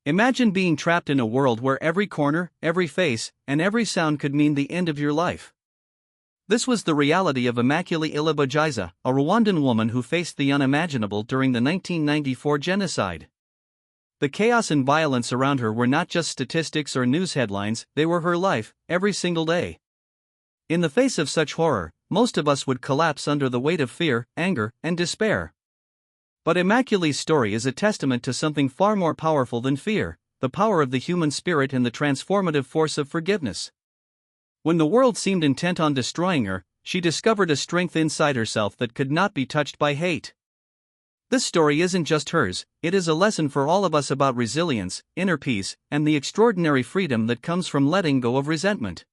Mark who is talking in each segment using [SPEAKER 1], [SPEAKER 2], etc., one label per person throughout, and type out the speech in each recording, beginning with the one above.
[SPEAKER 1] Imagine being trapped in a world where every corner, every face, and every sound could mean the end of your life. This was the reality of Immaculée Ilibagiza, a Rwandan woman who faced the unimaginable during the 1994 genocide. The chaos and violence around her were not just statistics or news headlines, they were her life, every single day. In the face of such horror, most of us would collapse under the weight of fear, anger, and despair. But Immaculée's story is a testament to something far more powerful than fear, the power of the human spirit and the transformative force of forgiveness. When the world seemed intent on destroying her, she discovered a strength inside herself that could not be touched by hate. This story isn't just hers, it is a lesson for all of us about resilience, inner peace, and the extraordinary freedom that comes from letting go of resentment.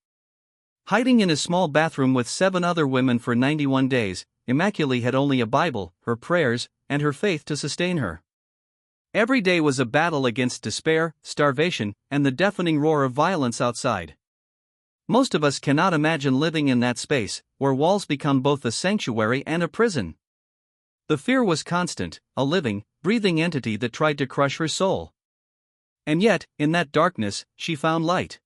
[SPEAKER 1] Hiding in a small bathroom with 7 other women for 91 days, Immaculée had only a Bible, her prayers, and her faith to sustain her. Every day was a battle against despair, starvation, and the deafening roar of violence outside. Most of us cannot imagine living in that space, where walls become both a sanctuary and a prison. The fear was constant, a living, breathing entity that tried to crush her soul. And yet, in that darkness, she found light.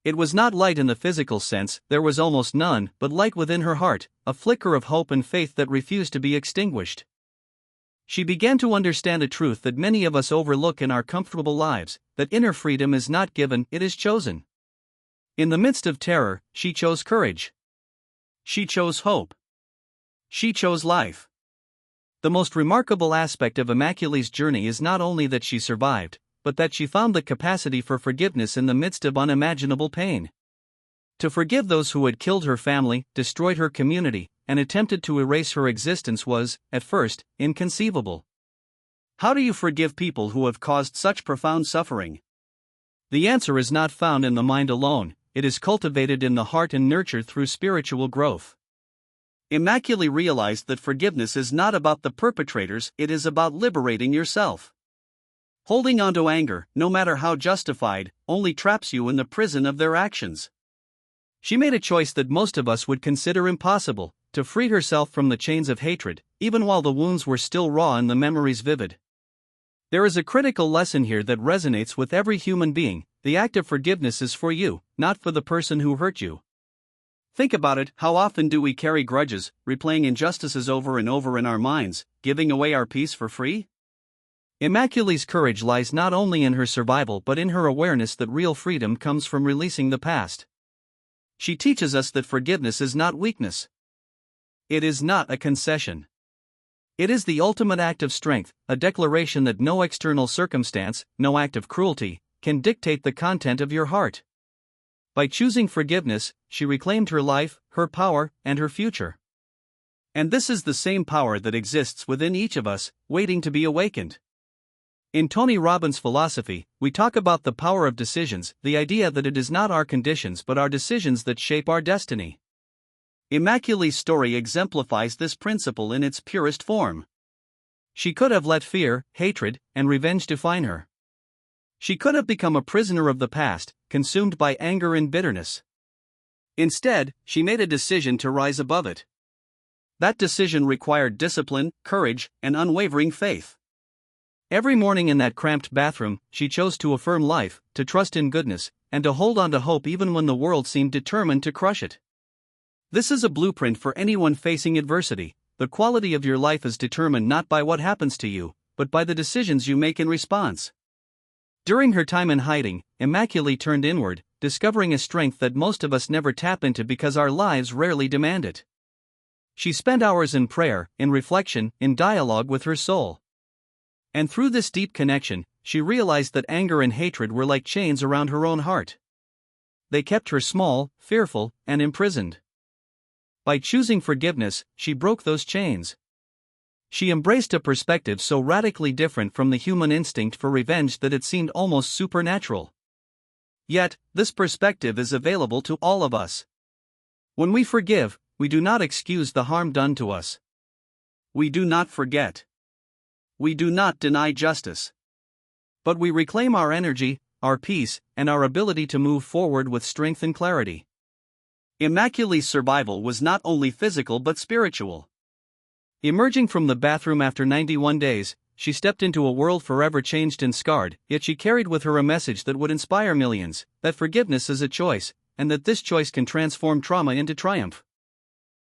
[SPEAKER 1] It was not light in the physical sense, there was almost none, but light within her heart, a flicker of hope and faith that refused to be extinguished. She began to understand a truth that many of us overlook in our comfortable lives, that inner freedom is not given, it is chosen. In the midst of terror, she chose courage. She chose hope. She chose life. The most remarkable aspect of Immaculée's journey is not only that she survived, but that she found the capacity for forgiveness in the midst of unimaginable pain. To forgive those who had killed her family, destroyed her community, and attempted to erase her existence was, at first, inconceivable. How do you forgive people who have caused such profound suffering? The answer is not found in the mind alone, it is cultivated in the heart and nurtured through spiritual growth. Immaculée realized that forgiveness is not about the perpetrators, it is about liberating yourself. Holding on to anger, no matter how justified, only traps you in the prison of their actions. She made a choice that most of us would consider impossible, to free herself from the chains of hatred, even while the wounds were still raw and the memories vivid. There is a critical lesson here that resonates with every human being: the act of forgiveness is for you, not for the person who hurt you. Think about it, how often do we carry grudges, replaying injustices over and over in our minds, giving away our peace for free? Immaculée's courage lies not only in her survival but in her awareness that real freedom comes from releasing the past. She teaches us that forgiveness is not weakness. It is not a concession. It is the ultimate act of strength, a declaration that no external circumstance, no act of cruelty, can dictate the content of your heart. By choosing forgiveness, she reclaimed her life, her power, and her future. And this is the same power that exists within each of us, waiting to be awakened. In Tony Robbins' philosophy, we talk about the power of decisions, the idea that it is not our conditions but our decisions that shape our destiny. Immaculée's story exemplifies this principle in its purest form. She could have let fear, hatred, and revenge define her. She could have become a prisoner of the past, consumed by anger and bitterness. Instead, she made a decision to rise above it. That decision required discipline, courage, and unwavering faith. Every morning in that cramped bathroom, she chose to affirm life, to trust in goodness, and to hold on to hope even when the world seemed determined to crush it. This is a blueprint for anyone facing adversity. The quality of your life is determined not by what happens to you, but by the decisions you make in response. During her time in hiding, Immaculée turned inward, discovering a strength that most of us never tap into because our lives rarely demand it. She spent hours in prayer, in reflection, in dialogue with her soul. And through this deep connection, she realized that anger and hatred were like chains around her own heart. They kept her small, fearful, and imprisoned. By choosing forgiveness, she broke those chains. She embraced a perspective so radically different from the human instinct for revenge that it seemed almost supernatural. Yet, this perspective is available to all of us. When we forgive, we do not excuse the harm done to us. We do not forget. We do not deny justice. But we reclaim our energy, our peace, and our ability to move forward with strength and clarity. Immaculée's survival was not only physical but spiritual. Emerging from the bathroom after 91 days, she stepped into a world forever changed and scarred, yet she carried with her a message that would inspire millions, that forgiveness is a choice, and that this choice can transform trauma into triumph.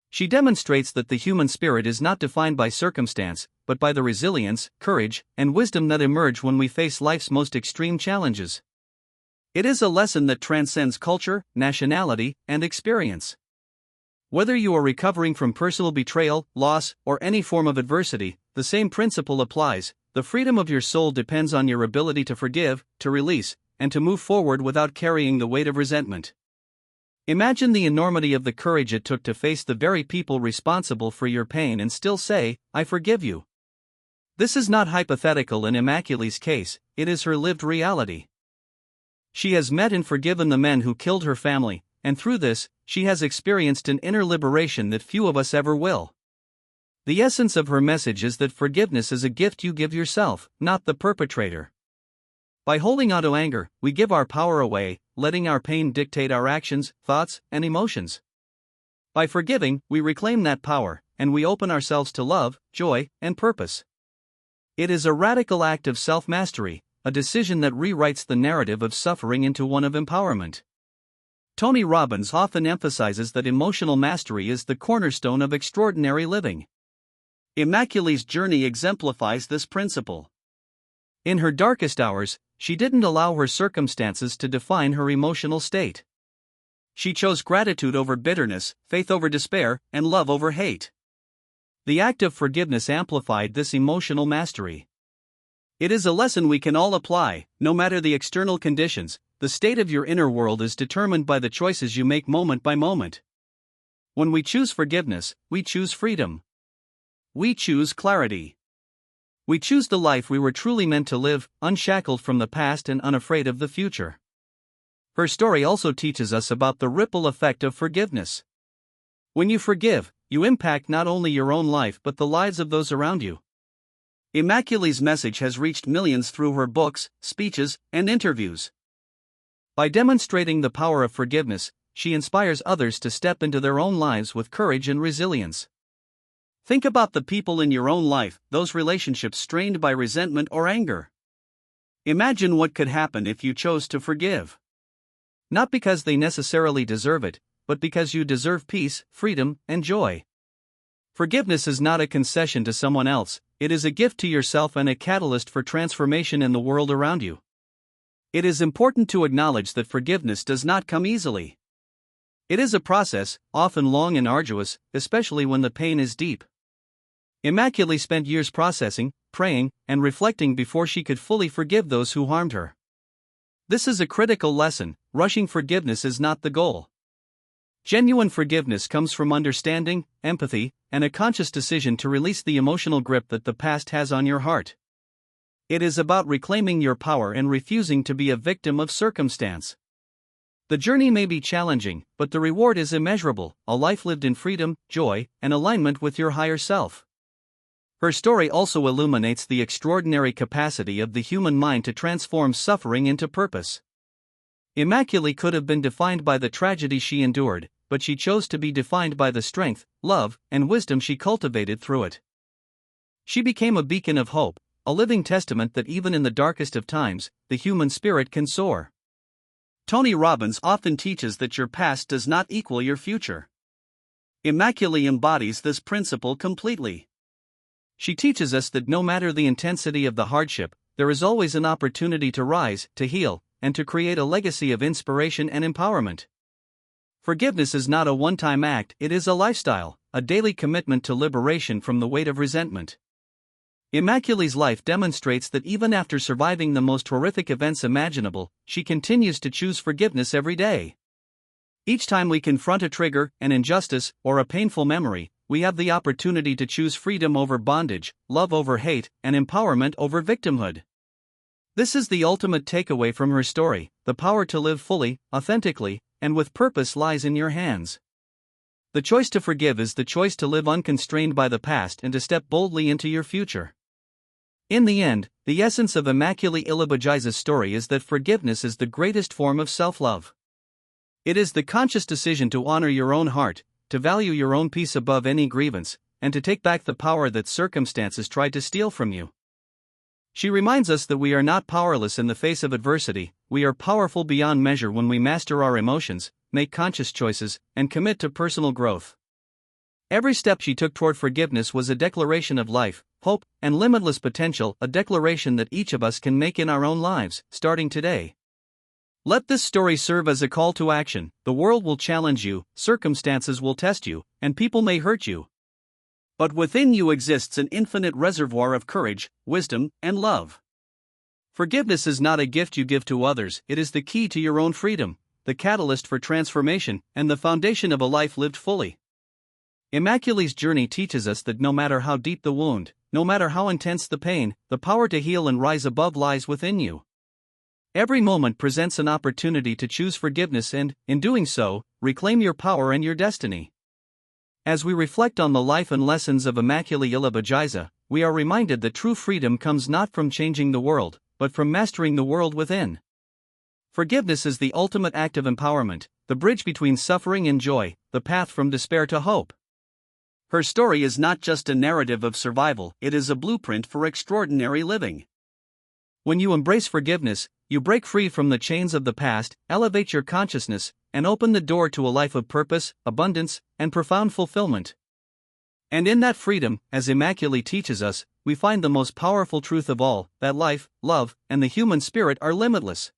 [SPEAKER 1] She demonstrates that the human spirit is not defined by circumstance, but by the resilience, courage, and wisdom that emerge when we face life's most extreme challenges. It is a lesson that transcends culture, nationality, and experience. Whether you are recovering from personal betrayal, loss, or any form of adversity, the same principle applies. The freedom of your soul depends on your ability to forgive, to release, and to move forward without carrying the weight of resentment. Imagine the enormity of the courage it took to face the very people responsible for your pain and still say, "I forgive you." This is not hypothetical in Immaculée's case, it is her lived reality. She has met and forgiven the men who killed her family, and through this, she has experienced an inner liberation that few of us ever will. The essence of her message is that forgiveness is a gift you give yourself, not the perpetrator. By holding on to anger, we give our power away, letting our pain dictate our actions, thoughts, and emotions. By forgiving, we reclaim that power, and we open ourselves to love, joy, and purpose. It is a radical act of self-mastery, a decision that rewrites the narrative of suffering into one of empowerment. Tony Robbins often emphasizes that emotional mastery is the cornerstone of extraordinary living. Immaculée's journey exemplifies this principle. In her darkest hours, she didn't allow her circumstances to define her emotional state. She chose gratitude over bitterness, faith over despair, and love over hate. The act of forgiveness amplified this emotional mastery. It is a lesson we can all apply, no matter the external conditions. The state of your inner world is determined by the choices you make moment by moment. When we choose forgiveness, we choose freedom. We choose clarity. We choose the life we were truly meant to live, unshackled from the past and unafraid of the future. Her story also teaches us about the ripple effect of forgiveness. When you forgive, you impact not only your own life but the lives of those around you. Immaculée's message has reached millions through her books, speeches, and interviews. By demonstrating the power of forgiveness, she inspires others to step into their own lives with courage and resilience. Think about the people in your own life, those relationships strained by resentment or anger. Imagine what could happen if you chose to forgive. Not because they necessarily deserve it, but because you deserve peace, freedom, and joy. Forgiveness is not a concession to someone else, it is a gift to yourself and a catalyst for transformation in the world around you. It is important to acknowledge that forgiveness does not come easily. It is a process, often long and arduous, especially when the pain is deep. Immaculee spent years processing, praying, and reflecting before she could fully forgive those who harmed her. This is a critical lesson: rushing forgiveness is not the goal. Genuine forgiveness comes from understanding, empathy, and a conscious decision to release the emotional grip that the past has on your heart. It is about reclaiming your power and refusing to be a victim of circumstance. The journey may be challenging, but the reward is immeasurable: a life lived in freedom, joy, and alignment with your higher self. Her story also illuminates the extraordinary capacity of the human mind to transform suffering into purpose. Immaculee could have been defined by the tragedy she endured, but she chose to be defined by the strength, love, and wisdom she cultivated through it. She became a beacon of hope, a living testament that even in the darkest of times, the human spirit can soar. Tony Robbins often teaches that your past does not equal your future. Immaculee embodies this principle completely. She teaches us that no matter the intensity of the hardship, there is always an opportunity to rise, to heal, and to create a legacy of inspiration and empowerment. Forgiveness is not a one-time act, it is a lifestyle, a daily commitment to liberation from the weight of resentment. Immaculee's life demonstrates that even after surviving the most horrific events imaginable, she continues to choose forgiveness every day. Each time we confront a trigger, an injustice, or a painful memory, we have the opportunity to choose freedom over bondage, love over hate, and empowerment over victimhood. This is the ultimate takeaway from her story: the power to live fully, authentically, and with purpose lies in your hands. The choice to forgive is the choice to live unconstrained by the past and to step boldly into your future. In the end, the essence of Immaculée Ilibagiza's story is that forgiveness is the greatest form of self-love. It is the conscious decision to honor your own heart, to value your own peace above any grievance, and to take back the power that circumstances tried to steal from you. She reminds us that we are not powerless in the face of adversity, we are powerful beyond measure when we master our emotions, make conscious choices, and commit to personal growth. Every step she took toward forgiveness was a declaration of life, hope, and limitless potential, a declaration that each of us can make in our own lives, starting today. Let this story serve as a call to action. The world will challenge you, circumstances will test you, and people may hurt you. But within you exists an infinite reservoir of courage, wisdom, and love. Forgiveness is not a gift you give to others, it is the key to your own freedom, the catalyst for transformation, and the foundation of a life lived fully. Immaculée's journey teaches us that no matter how deep the wound, no matter how intense the pain, the power to heal and rise above lies within you. Every moment presents an opportunity to choose forgiveness and, in doing so, reclaim your power and your destiny. As we reflect on the life and lessons of Immaculée Ilibagiza, we are reminded that true freedom comes not from changing the world, but from mastering the world within. Forgiveness is the ultimate act of empowerment, the bridge between suffering and joy, the path from despair to hope. Her story is not just a narrative of survival, it is a blueprint for extraordinary living. When you embrace forgiveness, you break free from the chains of the past, elevate your consciousness, and open the door to a life of purpose, abundance, and profound fulfillment. And in that freedom, as Immaculée teaches us, we find the most powerful truth of all, that life, love, and the human spirit are limitless.